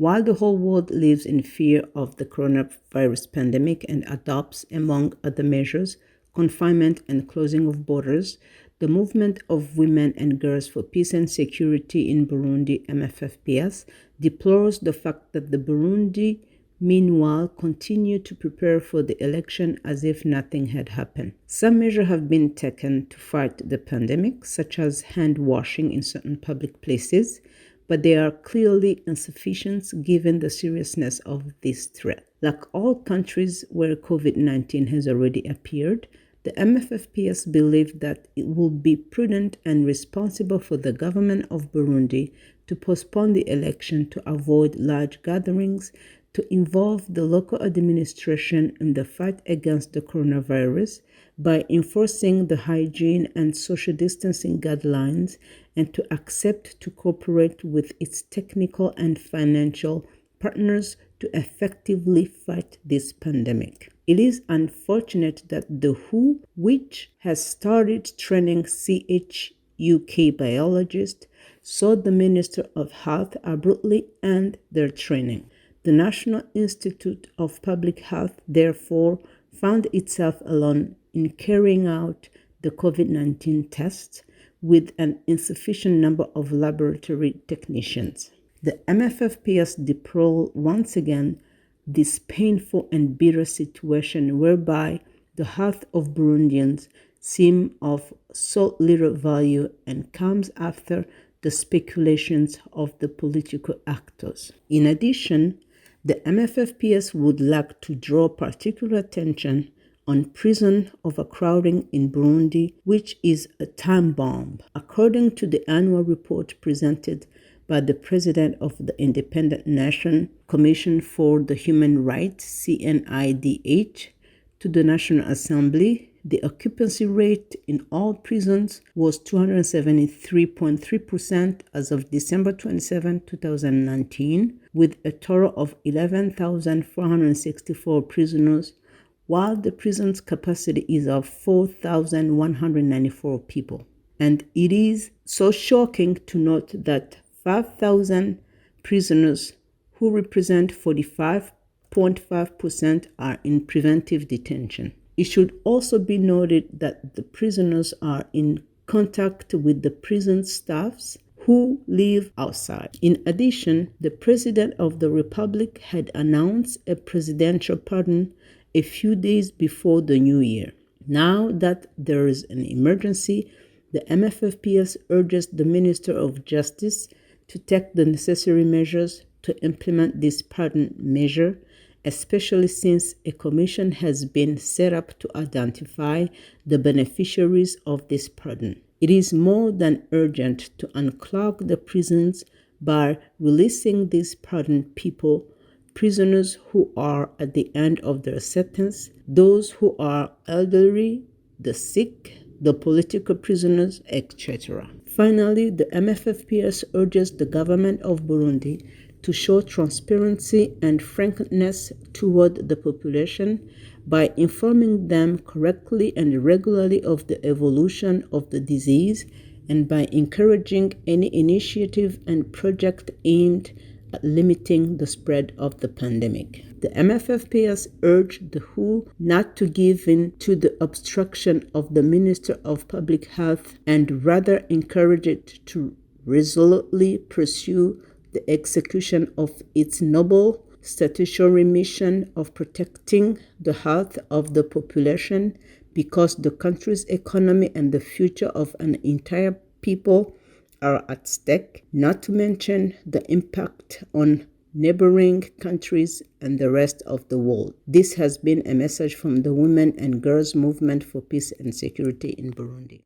While the whole world lives in fear of the coronavirus pandemic and adopts, among other measures, confinement and closing of borders, the movement of women and girls for peace and security in Burundi, MFFPS, deplores the fact that the Burundi, meanwhile, continue to prepare for the election as if nothing had happened. Some measures have been taken to fight the pandemic, such as hand washing in certain public places, but they are clearly insufficient given the seriousness of this threat. Like all countries where COVID-19 has already appeared, the MFFPS believe that it will be prudent and responsible for the government of Burundi to postpone the election to avoid large gatherings, to involve the local administration in the fight against the coronavirus by enforcing the hygiene and social distancing guidelines, and to accept to cooperate with its technical and financial partners to effectively fight this pandemic. It is unfortunate that the WHO, which has started training UK biologists, saw the Minister of Health abruptly end their training. The National Institute of Public Health, therefore, found itself alone in carrying out the COVID-19 tests with an insufficient number of laboratory technicians. The MFFPS deplore once again this painful and bitter situation whereby the health of Burundians seem of so little value and comes after the speculations of the political actors. In addition, the MFFPS would like to draw particular attention on prison overcrowding in Burundi, which is a time bomb. According to the annual report presented by the President of the Independent National Commission for the Human Rights, CNIDH, to the National Assembly, the occupancy rate in all prisons was 273.3% as of December 27, 2019, with a total of 11,464 prisoners, while the prison's capacity is of 4,194 people. And it is so shocking to note that 5,000 prisoners, who represent 45.5%, are in preventive detention. It should also be noted that the prisoners are in contact with the prison staffs who live outside. In addition, the President of the Republic had announced a presidential pardon a few days before the new year. Now that there is an emergency, the MFFPS urges the Minister of Justice to take the necessary measures to implement this pardon measure, especially since a commission has been set up to identify the beneficiaries of this pardon. It is more than urgent to unclog the prisons by releasing these pardoned people, prisoners who are at the end of their sentence, those who are elderly, the sick, the political prisoners, etc. Finally, the MFFPS urges the government of Burundi to show transparency and frankness toward the population by informing them correctly and regularly of the evolution of the disease, and by encouraging any initiative and project aimed at limiting the spread of the pandemic. The MFFPS urged the WHO not to give in to the obstruction of the Minister of Public Health and rather encourage it to resolutely pursue the execution of its noble statutory mission of protecting the health of the population, because the country's economy and the future of an entire people are at stake, not to mention the impact on neighboring countries and the rest of the world. This has been a message from the Women and Girls Movement for Peace and Security in Burundi.